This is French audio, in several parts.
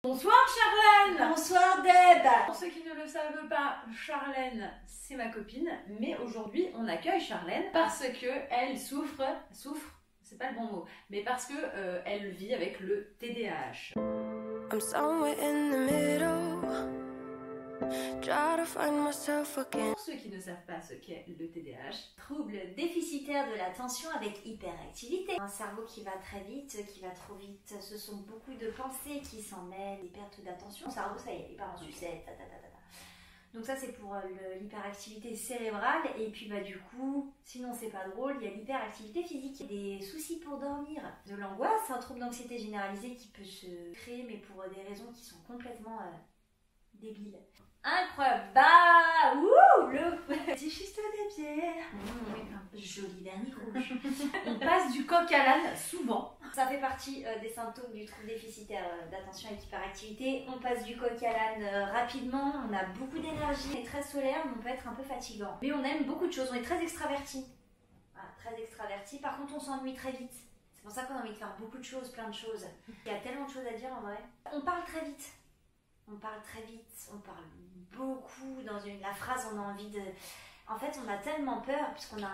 Bonsoir Charlène. Bonsoir Deb. Pour ceux qui ne le savent pas, Charlène c'est ma copine, mais aujourd'hui on accueille Charlène parce que elle souffre, c'est pas le bon mot, mais parce que elle vit avec le TDAH. I'm somewhere in the middle, try to find myself again. Pour ceux qui ne savent pas ce qu'est le TDAH, Trouble déficitaire de l'attention avec hyperactivité. Un cerveau qui va très vite, qui va trop vite. Ce sont beaucoup de pensées qui s'en mêlent, des pertes d'attention. Mon cerveau, ça y est, il part en sucette. Donc ça c'est pour l'hyperactivité cérébrale. Et puis bah du coup, sinon c'est pas drôle, il y a l'hyperactivité physique. Des soucis pour dormir, de l'angoisse, un trouble d'anxiété généralisée qui peut se créer, mais pour des raisons qui sont complètement débiles. Incroyable. Bah, ouh, le petit schiste des pierres. Joli vernis rouge. on passe du coq à l'âne souvent. Ça fait partie des symptômes du trouble déficitaire d'attention avec hyperactivité. On passe du coq à l'âne rapidement, on a beaucoup d'énergie, on est très solaire, mais on peut être un peu fatigant. Mais on aime beaucoup de choses, on est très extraverti. Voilà, très extraverti. Par contre, on s'ennuie très vite. C'est pour ça qu'on a envie de faire beaucoup de choses, plein de choses. Il y a tellement de choses à dire en vrai. On parle très vite. On parle très vite, on parle beaucoup dans la phrase, on a envie de... En fait, on a tellement peur, puisqu'on a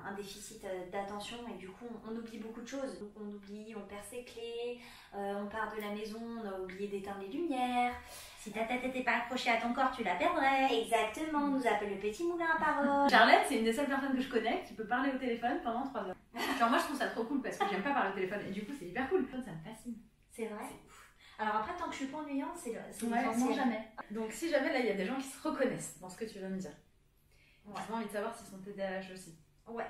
un déficit d'attention, et du coup, on oublie beaucoup de choses. Donc, on oublie, on perd ses clés, on part de la maison, on a oublié d'éteindre les lumières. Si ta tête n'était pas accrochée à ton corps, tu la perdrais. Exactement, on nous appelle le petit moulin à parole. Charlène, c'est une des seules personnes que je connais qui peut parler au téléphone pendant 3 heures. Genre moi, je trouve ça trop cool, parce que j'aime pas parler au téléphone, et du coup, c'est hyper cool. Ça me fascine. C'est vrai. Alors après, tant que je suis pas ennuyante, c'est ouais, jamais. Donc si jamais là il y a des gens qui se reconnaissent dans ce que tu viens de me dire, ouais. J'ai envie de savoir s'ils sont TDAH aussi. Ouais.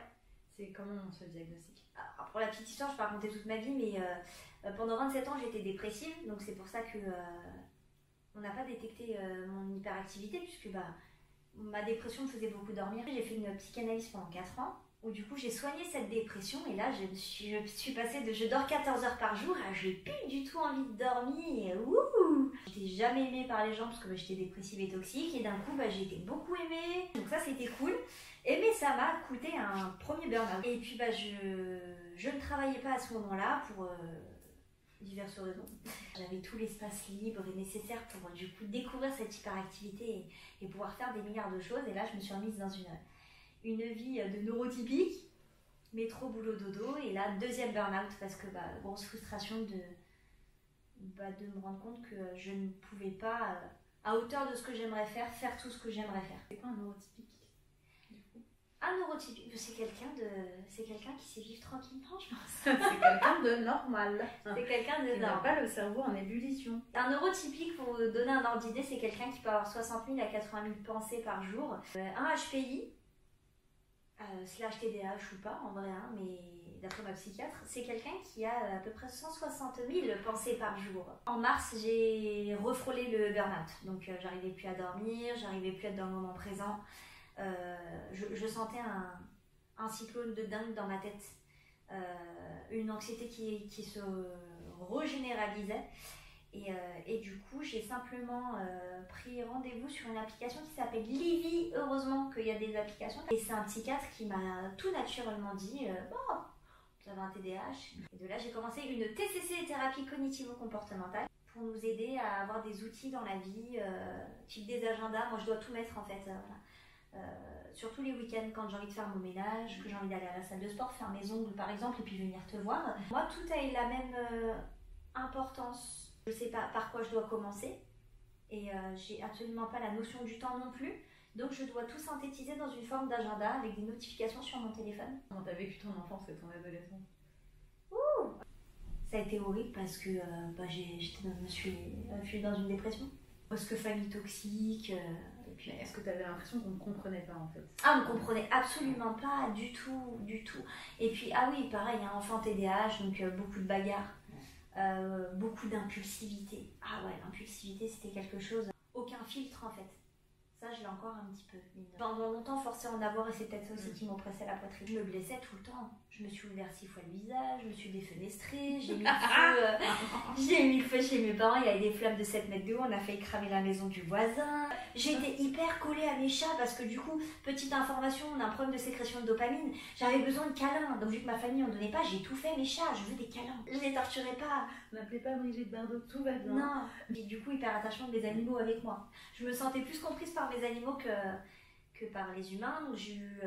C'est comment on se diagnostique. Alors, pour la petite histoire, je peux raconter toute ma vie, mais pendant 27 ans j'étais dépressive, donc c'est pour ça que on n'a pas détecté mon hyperactivité, puisque ma dépression me faisait beaucoup dormir. J'ai fait une psychanalyse pendant 4 ans. Où du coup j'ai soigné cette dépression et là je suis passée de je dors 14 heures par jour à j'ai plus du tout envie de dormir. Ouh, j'étais jamais aimée par les gens parce que j'étais dépressive et toxique, et d'un coup j'ai été beaucoup aimée, donc ça c'était cool. Mais ça m'a coûté un premier burn-out. Et puis je ne travaillais pas à ce moment-là pour diverses raisons. J'avais tout l'espace libre et nécessaire pour du coup découvrir cette hyperactivité et pouvoir faire des milliards de choses, et là je me suis remise dans une vie de neurotypique, métro, boulot, dodo, et là, deuxième burn-out, parce que grosse frustration de me rendre compte que je ne pouvais pas, à hauteur de ce que j'aimerais faire tout ce que j'aimerais faire. C'est quoi un neurotypique du coup? Un neurotypique, c'est quelqu'un qui sait vivre tranquillement, je pense. C'est quelqu'un de normal. C'est quelqu'un de normal. Il n'a pas le cerveau en ébullition. Un neurotypique, pour vous donner un ordre d'idée, c'est quelqu'un qui peut avoir 60 000 à 80 000 pensées par jour. Un HPI, slash TDAH ou pas en vrai, hein, mais d'après ma psychiatre, c'est quelqu'un qui a à peu près 160 000 pensées par jour. En mars, j'ai refrôlé le burn-out, donc j'arrivais plus à dormir, j'arrivais plus à être dans le moment présent. Je sentais un cyclone de dingue dans ma tête, une anxiété qui se régénéralisait. Et du coup, j'ai simplement pris rendez-vous sur une application qui s'appelle Livy. Heureusement qu'il y a des applications. Et c'est un psychiatre qui m'a tout naturellement dit bon, vous avez un TDAH. Et de là, j'ai commencé une TCC, thérapie cognitivo-comportementale, pour nous aider à avoir des outils dans la vie, type des agendas. Moi, je dois tout mettre en fait. Surtout les week-ends, quand j'ai envie de faire mon ménage, que j'ai envie d'aller à la salle de sport, faire mes ongles par exemple, et puis venir te voir. Moi, tout a la même importance. Je ne sais pas par quoi je dois commencer, et j'ai absolument pas la notion du temps non plus, donc je dois tout synthétiser dans une forme d'agenda avec des notifications sur mon téléphone. Comment t'as vécu ton enfance et ton adolescence? Ouh, ça a été horrible parce que je suis dans une dépression, parce que famille toxique. Et puis, est-ce que tu avais l'impression qu'on ne comprenait pas en fait? Ah, on ne comprenait absolument pas du tout. Et puis, ah oui, pareil, un enfant TDAH, donc beaucoup de bagarres. Beaucoup d'impulsivité. Ah ouais, l'impulsivité c'était quelque chose. Aucun filtre en fait. Ça, je l'ai encore un petit peu. Pendant longtemps, forcé à en avoir, et c'est peut-être ça aussi qui m'oppressait la poitrine. Je me blessais tout le temps. Je me suis ouvert 6 fois le visage, je me suis défenestrée, j'ai mis le feu chez mes parents, il y avait des flammes de 7 mètres de haut, on a failli cramer la maison du voisin. J'étais hyper collée à mes chats parce que du coup, petite information, on a un problème de sécrétion de dopamine. J'avais besoin de câlins, donc vu que ma famille en donnait pas, j'ai tout fait mes chats, je veux des câlins. Je les torturais pas. M'appelez pas Brigitte Bardot, tout va bien. Non, et du coup, hyper attachement des animaux avec moi. Je me sentais plus comprise par mes animaux que par les humains, donc j'ai eu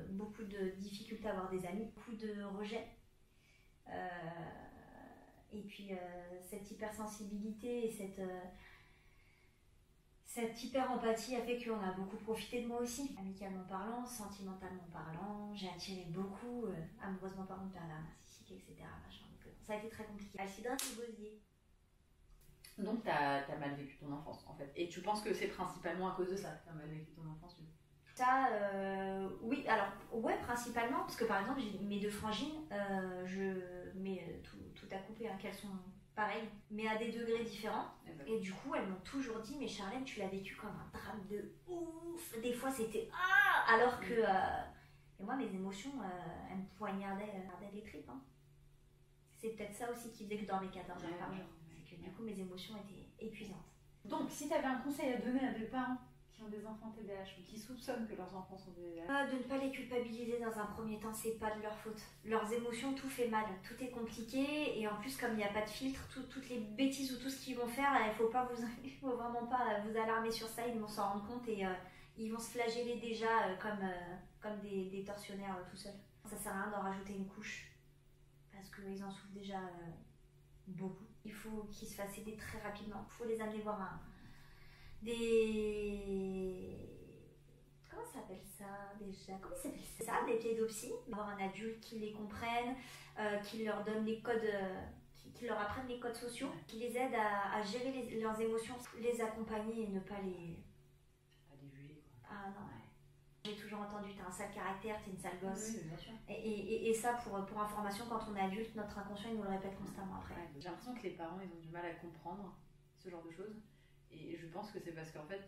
beaucoup de difficultés à avoir des amis, beaucoup de rejets. Et puis cette hypersensibilité et cette hyper-empathie a fait qu'on a beaucoup profité de moi aussi. Amicalement parlant, sentimentalement parlant, j'ai attiré beaucoup, amoureusement parlant, pervers narcissique, etc. Machin. Donc, ça a été très compliqué. Alcidrin et Gosier. Donc t'as mal vécu ton enfance en fait. Et tu penses que c'est principalement à cause de ça que t'as mal vécu ton enfance? Ça, oui, alors, ouais, principalement, parce que par exemple, j'ai mes 2 frangines, tout à couper, hein, qu'elles sont pareilles, mais à des degrés différents. Et du coup, elles m'ont toujours dit, mais Charlène, tu l'as vécu comme un drame de ouf. Des fois, c'était ah, alors que. Et moi, mes émotions, elles me poignardaient les tripes. Hein. C'est peut-être ça aussi qui faisait que je dormais 14 heures par jour. C'est que du coup, mes émotions étaient épuisantes. Donc, si tu avais un conseil à donner à des parents qui ont des enfants TDAH ou qui soupçonnent que leurs enfants sont TDAH, de ne pas les culpabiliser dans un premier temps, c'est pas de leur faute. Leurs émotions, tout fait mal, tout est compliqué, et en plus, comme il n'y a pas de filtre, toutes les bêtises ou tout ce qu'ils vont faire, il faut vraiment pas vous alarmer sur ça, ils vont s'en rendre compte et ils vont se flageller déjà comme des tortionnaires tout seuls. Ça sert à rien d'en rajouter une couche, parce qu'ils en souffrent déjà beaucoup. Il faut qu'ils se fassent aider très rapidement, il faut les amener voir comment ça s'appelle ça déjà? Comment ça s'appelle ça? Des pédopsies. Avoir un adulte qui les comprenne, qui leur donne les codes, qui leur apprenne les codes sociaux, qui les aide à gérer leurs émotions, les accompagner et ne pas les juger quoi. Ah non. Ouais. J'ai toujours entendu, t'as un sale caractère, t'es une sale gosse. Oui, bien sûr. Et ça, pour information, quand on est adulte, notre inconscient, il nous le répète constamment après. Ouais, j'ai l'impression que les parents, ils ont du mal à comprendre ce genre de choses. Et je pense que c'est parce qu'en fait,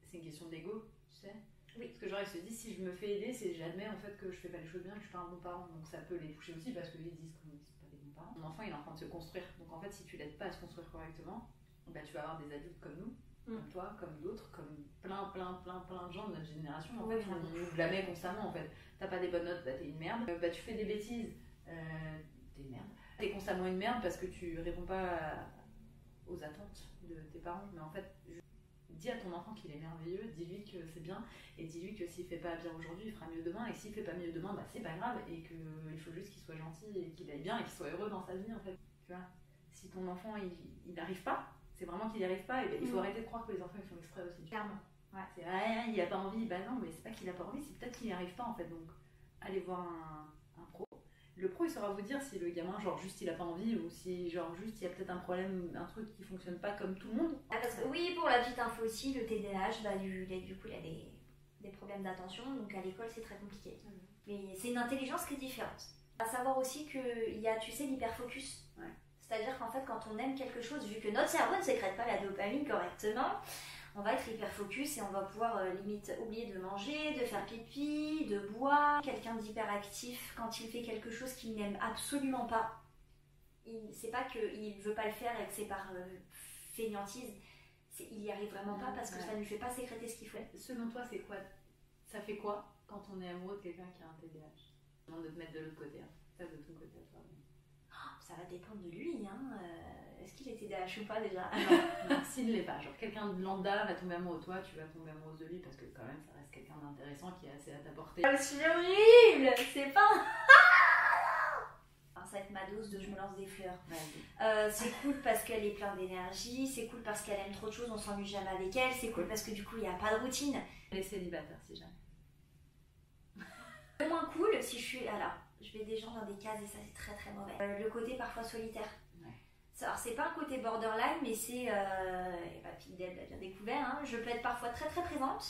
c'est une question d'ego, tu sais. Oui. Parce que genre, ils se disent, si je me fais aider, c'est j'admets en fait que je fais pas les choses bien, que je suis pas un bon parent. Donc ça peut les toucher aussi parce qu'ils disent que c'est pas des bons parents. Mon enfant, il est en train de se construire. Donc en fait, si tu l'aides pas à se construire correctement, bah, tu vas avoir des adultes comme nous, comme toi, comme d'autres, comme plein de gens de notre génération. En fait, on nous blâmait constamment en fait. T'as pas des bonnes notes, bah t'es une merde. Bah tu fais des bêtises, t'es une merde. T'es constamment une merde parce que tu réponds pas aux attentes de tes parents. Mais en fait, dis à ton enfant qu'il est merveilleux, dis-lui que c'est bien, et dis-lui que s'il fait pas bien aujourd'hui, il fera mieux demain, et que s'il fait pas mieux demain, bah c'est pas grave, et qu'il faut juste qu'il soit gentil, et qu'il aille bien, et qu'il soit heureux dans sa vie en fait. Tu vois, si ton enfant il n'arrive pas, c'est vraiment qu'il n'y arrive pas, et ben, il faut arrêter de croire que les enfants ils font exprès aussi. Clairement. Ouais. C'est il a pas envie, bah non, mais c'est pas qu'il a pas envie, c'est peut-être qu'il n'y arrive pas en fait. Donc allez voir un pro. Le pro il saura vous dire si le gamin genre juste il a pas envie ou si genre juste il y a peut-être un problème, un truc qui fonctionne pas comme tout le monde. Ah, parce que oui, pour la petite info aussi, le TDAH, bah, du coup il y a des problèmes d'attention, donc à l'école c'est très compliqué. Mais c'est une intelligence qui est différente. À savoir aussi qu'il y a, tu sais, l'hyperfocus. Ouais. C'est-à-dire qu'en fait, quand on aime quelque chose, vu que notre cerveau ne sécrète pas la dopamine correctement, on va être hyper focus et on va pouvoir limite oublier de manger, de faire pipi, de boire. Quelqu'un d'hyperactif, quand il fait quelque chose qu'il n'aime absolument pas, c'est pas qu'il ne veut pas le faire et que c'est par fainéantise, il y arrive vraiment pas parce que ça ne lui fait pas sécréter ce qu'il faut. Selon toi, c'est quoi? Ça fait quoi quand on est amoureux de quelqu'un qui a un TDAH? Je demande de te mettre de l'autre côté, hein. Ça de ton côté à toi. Ça va dépendre de lui, hein. Est-ce qu'il est TDAH ou pas déjà? Non, s'il ne l'est pas. Genre quelqu'un de lambda va tomber amoureux de toi, tu vas tomber amoureuse de lui parce que quand même ça reste quelqu'un d'intéressant qui est assez à ta portée. C'est horrible. C'est pas... Ça va être ma dose de je me lance des fleurs. C'est cool parce qu'elle est pleine d'énergie, c'est cool parce qu'elle aime trop de choses, on s'ennuie jamais avec elle, c'est cool parce que du coup il n'y a pas de routine. Elle est célibataire si jamais. Le moins cool si je suis... Alors, je mets des gens dans des cases et ça c'est très très mauvais. Le côté parfois solitaire. Ouais. Alors c'est pas un côté borderline mais c'est... Fidèle l'a bien découvert, hein. Je peux être parfois très très présente.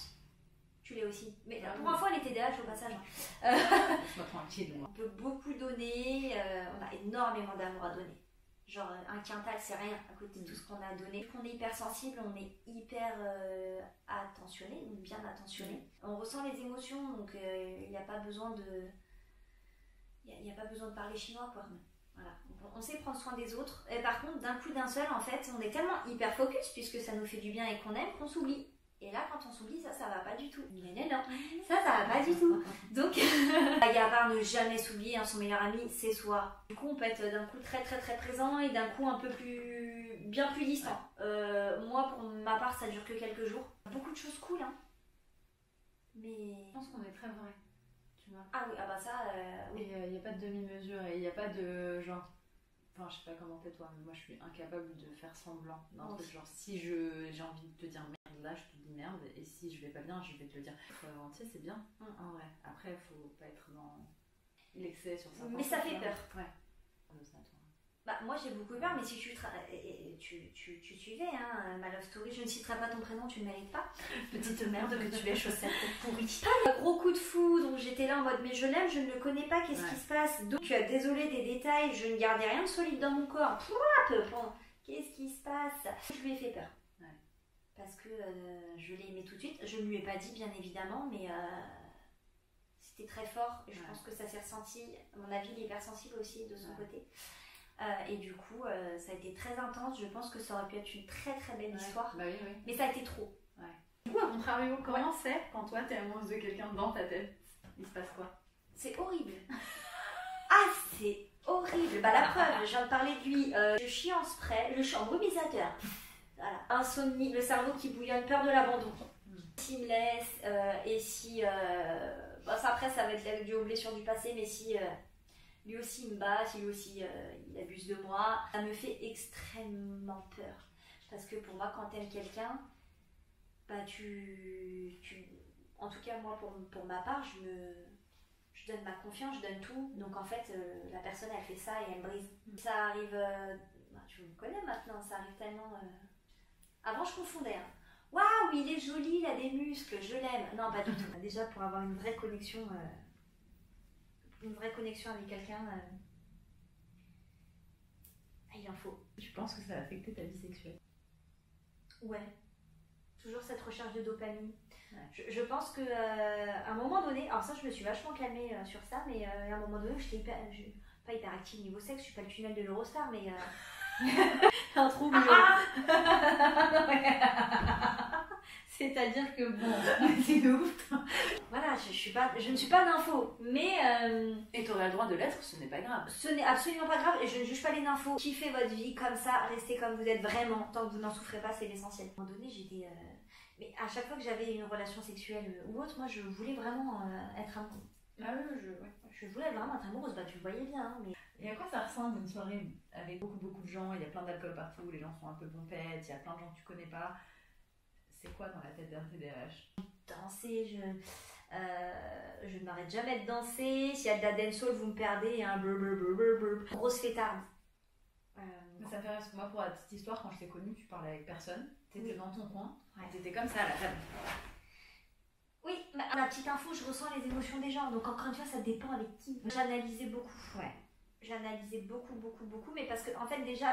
Tu l'es aussi. Mais pour info elle est TDAH au passage. Sois tranquille. On peut beaucoup donner, on a énormément d'amour à donner. Genre un quintal c'est rien à côté de tout ce qu'on a donné. On est hypersensible, on est hyper attentionné, donc bien attentionné. On ressent les émotions, donc il n'y a pas besoin de... Il n'y a pas besoin de parler chinois quoi. Voilà. On sait prendre soin des autres. Et par contre, d'un coup d'un seul, en fait, on est tellement hyper focus puisque ça nous fait du bien et qu'on aime qu'on s'oublie. Et là, quand on s'oublie, ça va pas du tout. Non, ça va pas du tout. Donc, il y a à part ne jamais s'oublier, hein, son meilleur ami, c'est soi. Du coup, on peut être d'un coup très très très présent et d'un coup un peu plus, bien plus distant. Moi, pour ma part, ça dure que quelques jours. Beaucoup de choses cool, hein. Mais... Je pense qu'on est très vrai. Tu vois. Ah oui, ah bah ça... Et il n'y a pas de demi-mesure et il n'y a pas de genre... Enfin, je sais pas comment t'es toi, mais moi je suis incapable de faire semblant d'un truc. Genre, si j'ai envie de te dire merde, là je te dis merde, et si je vais pas bien, je vais te le dire. Tu sais, c'est bien, en vrai. Après, faut pas être dans l'excès sur ça. Mais ça fait peur. Ouais. Bah, moi j'ai beaucoup peur, mais si tu suivais hein, ma love story, je ne citerai pas ton prénom, tu ne mérites pas. Petite merde que tu es, chaussette pourrie. Gros coup de foudre, j'étais là en mode mais je l'aime, je ne le connais pas, qu'est-ce qui se passe? Donc désolée des détails, je ne gardais rien de solide dans mon corps. Qu'est-ce qui se passe? Je lui ai fait peur. Ouais. Parce que je l'ai aimé tout de suite. Je ne lui ai pas dit bien évidemment, mais c'était très fort. Et je pense que ça s'est ressenti. À mon avis, il est hypersensible aussi de son côté. Et du coup, ça a été très intense. Je pense que ça aurait pu être une très très belle histoire. Bah oui. Mais ça a été trop. Ouais. Du coup, à contrario, comment c'est quand toi t'es amoureuse de quelqu'un dans ta tête? Il se passe quoi? C'est horrible. Ah, c'est horrible. Bah la preuve, je viens de parler de lui. Je chie en spray, je chie en brumisateur. Voilà. Insomnie, le cerveau qui bouillonne, peur de l'abandon. S'il me laisse, et si... Bah, ça, après, ça va être dû aux blessures du passé, mais si... lui aussi il me bat, si lui aussi il abuse de moi, ça me fait extrêmement peur. Parce que pour moi, quand t'aimes quelqu'un, bah en tout cas moi pour ma part, je donne ma confiance, je donne tout. Donc en fait, la personne elle fait ça et elle me brise. Ça arrive, tu me connais maintenant, ça arrive tellement... Avant je confondais. Hein. Waouh, il est joli, il a des muscles, je l'aime. Non, pas du tout. Déjà pour avoir une vraie connexion... avec quelqu'un, il en faut. Tu penses que ça a affecté ta vie sexuelle? Ouais. Toujours cette recherche de dopamine. Ouais. Je pense que à un moment donné, alors ça je me suis vachement calmée sur ça, mais à un moment donné j'étais pas hyper active niveau sexe, je suis pas le tunnel de l'Eurostar, mais un trouble. C'est-à-dire que bon, c'est ouf. Voilà, je ne suis pas d'info, mais... Et t'aurais le droit de l'être, ce n'est pas grave. Ce n'est absolument pas grave et je ne juge pas les nymphos. Kiffez votre vie comme ça, restez comme vous êtes vraiment. Tant que vous n'en souffrez pas, c'est l'essentiel. À un moment donné, j'étais... Mais à chaque fois que j'avais une relation sexuelle ou autre, moi je voulais vraiment être amoureuse. Ah oui, je voulais vraiment être amoureuse, bah tu le voyais bien. Hein, mais... Et à quoi ça ressemble une soirée avec beaucoup de gens, il y a plein d'alcool partout, les gens sont un peu pompettes, il y a plein de gens que tu connais pas. C'est quoi dans la tête d'un TDAH? Danser, je ne m'arrête jamais de danser. S'il y a de la dancehall, vous me perdez. Hein. Grosse fêtarde. Ça fait rire, moi pour la petite histoire, quand je t'ai connue, tu parlais avec personne. T'étais dans ton coin, t'étais comme ça à la table. Oui, la petite info, je ressens les émotions des gens. Donc encore une fois, ça dépend avec qui. J'analysais beaucoup. Ouais. J'analysais beaucoup, mais parce que en fait déjà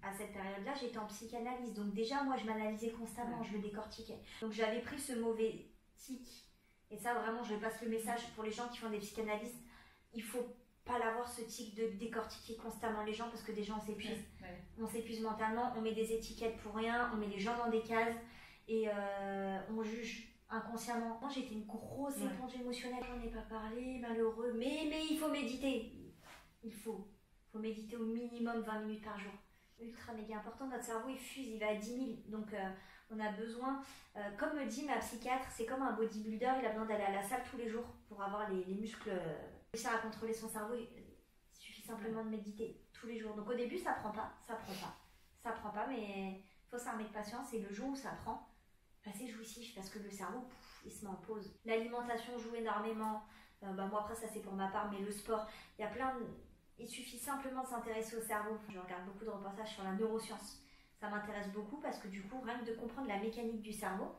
à cette période-là, j'étais en psychanalyse. Donc déjà, moi, je m'analysais constamment, je me décortiquais. Donc j'avais pris ce mauvais tic. Et ça, vraiment, je passe le message pour les gens qui font des psychanalystes. Il faut pas l'avoir, ce tic de décortiquer constamment les gens, parce que déjà, on s'épuise. Ouais. On s'épuise mentalement, on met des étiquettes pour rien, on met les gens dans des cases et on juge inconsciemment. Moi, j'étais une grosse éponge émotionnelle. J'en ai pas parlé, malheureux. Mais il faut méditer. Il faut méditer au minimum 20 minutes par jour. Ultra méga important, notre cerveau il fuse, il va à 10 000, donc on a besoin, comme me dit ma psychiatre, c'est comme un bodybuilder, il a besoin d'aller à la salle tous les jours pour avoir les muscles, réussir à contrôler son cerveau, il suffit simplement de méditer tous les jours. Donc au début ça prend pas, mais il faut s'armer de patience et le jour où ça prend, bah, c'est jouissif parce que le cerveau, il se met en pause. L'alimentation joue énormément, moi après ça c'est pour ma part, mais le sport, il y a plein de... Il suffit simplement de s'intéresser au cerveau. Je regarde beaucoup de reportages sur la neuroscience. Ça m'intéresse beaucoup parce que du coup, rien que de comprendre la mécanique du cerveau,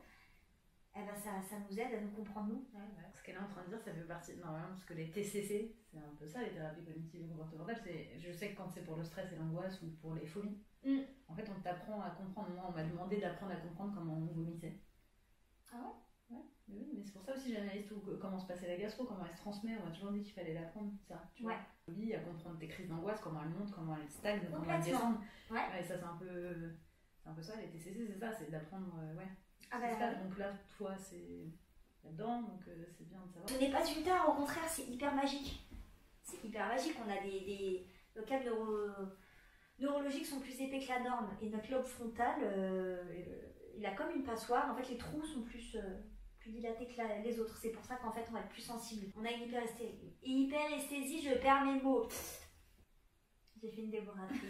eh ben ça nous aide à nous comprendre nous. Ce qu'elle est en train de dire, ça fait partie normalement parce que les TCC, c'est un peu ça, les thérapies cognitives et comportementales. Je sais que quand c'est pour le stress et l'angoisse ou pour les phobies, en fait, on t'apprend à comprendre. Moi, on m'a demandé d'apprendre à comprendre comment on vomissait. Ah ouais? Ouais, oui, mais c'est pour ça aussi j'analyse tout, comment se passait la gastro, comment elle se transmet. On m'a toujours dit qu'il fallait l'apprendre, ça. Tu vois, à comprendre tes crises d'angoisse, comment elles montent, comment elles stagnent, comment elles descendent. Et ça, c'est un peu ça. Les TCC, c'est ça, c'est d'apprendre. Ça. Donc là, toi, c'est là-dedans, donc c'est bien de savoir. Ce n'est pas une tare, au contraire, c'est hyper magique. C'est hyper magique. On a des locales neurologiques sont plus épais que la norme. Et notre lobe frontal, il a comme une passoire. En fait, les trous sont plus dilatés que les autres. C'est pour ça qu'en fait, on va être plus sensible. On a une hyperesthésie, je perds mes mots. J'ai fait une déboratrice.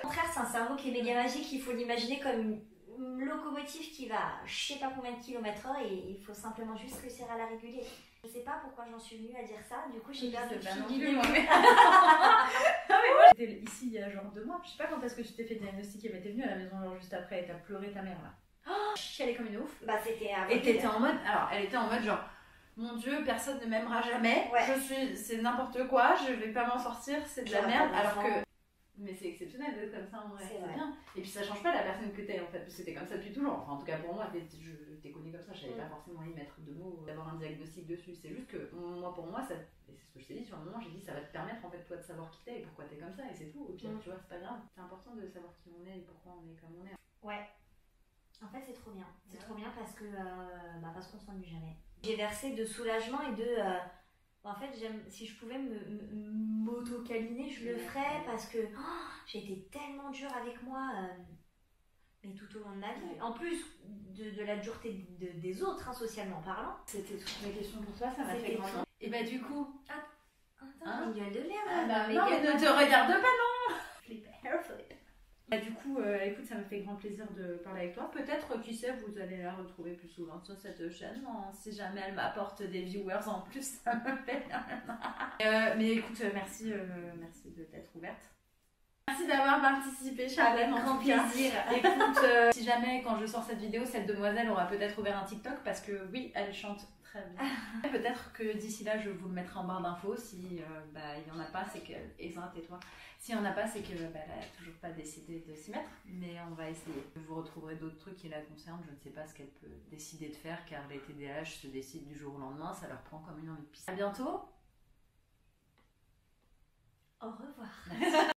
Au contraire, c'est un cerveau qui est méga magique. Il faut l'imaginer comme une locomotive qui va je sais pas combien de kilomètres/heure et il faut simplement juste réussir à la réguler. Je sais pas pourquoi j'en suis venue à dire ça. Du coup, j'ai perdu le fil du début. Non, mais moi, j'étais ici il y a genre 2 mois. Je sais pas quand est-ce que tu t'es fait diagnostiquer, mais t'es venue à la maison genre juste après et t'as pleuré ta mère là. Je chialais comme une ouf. Bah, c'était avant. Et t'étais en mode. Alors, elle était en mode genre. Mon Dieu, personne ne m'aimera jamais. C'est n'importe quoi. Je vais pas m'en sortir. C'est de la merde. Alors que. Mais c'est exceptionnel d'être comme ça en vrai, c'est bien. Et puis ça change pas la personne que t'es en fait, parce que t'es comme ça depuis toujours. Enfin, en tout cas pour moi, je t'ai connue comme ça, je savais pas forcément y mettre de mots, d'avoir un diagnostic dessus. C'est juste que pour moi, ça, et c'est ce que je t'ai dit sur le moment, j'ai dit ça va te permettre en fait toi de savoir qui t'es et pourquoi t'es comme ça, et c'est tout. Au pire, tu vois, c'est pas grave. C'est important de savoir qui on est et pourquoi on est comme on est. Ouais. En fait, c'est trop bien. C'est trop bien parce que parce qu'on s'ennuie jamais. J'ai versé de soulagement et de. En fait, si je pouvais m'auto-câliner, je le ferais parce que j'ai été tellement dure avec moi, mais tout au long de ma vie. En plus de la dureté des autres, socialement parlant. C'était toutes mes questions pour toi, ça m'a fait grand. Et bah du coup... Attends, une gueule de merde. Non, mais ne te regarde pas, non. Flip, hair flip. Bah, du coup, écoute, ça me fait grand plaisir de parler avec toi. Peut-être, qui sait, vous allez la retrouver plus souvent sur cette chaîne. Si jamais elle m'apporte des viewers en plus, ça me fait bien. Mais écoute, merci de t'être ouverte. Merci d'avoir participé, Charlène, en grand tout cas. plaisir. Écoute, si jamais, quand je sors cette vidéo, cette demoiselle aura peut-être ouvert un TikTok parce que oui, elle chante très bien. Peut-être que d'ici là, je vous le mettrai en barre d'infos. Si il n'y en a pas, c'est qu'elle est tais-toi. S'il n'y en a pas, c'est qu'elle n'a toujours pas décidé de s'y mettre. Mais on va essayer. Vous retrouverez d'autres trucs qui la concernent. Je ne sais pas ce qu'elle peut décider de faire car les TDAH se décident du jour au lendemain. Ça leur prend comme une envie de pisser. À bientôt. Au revoir.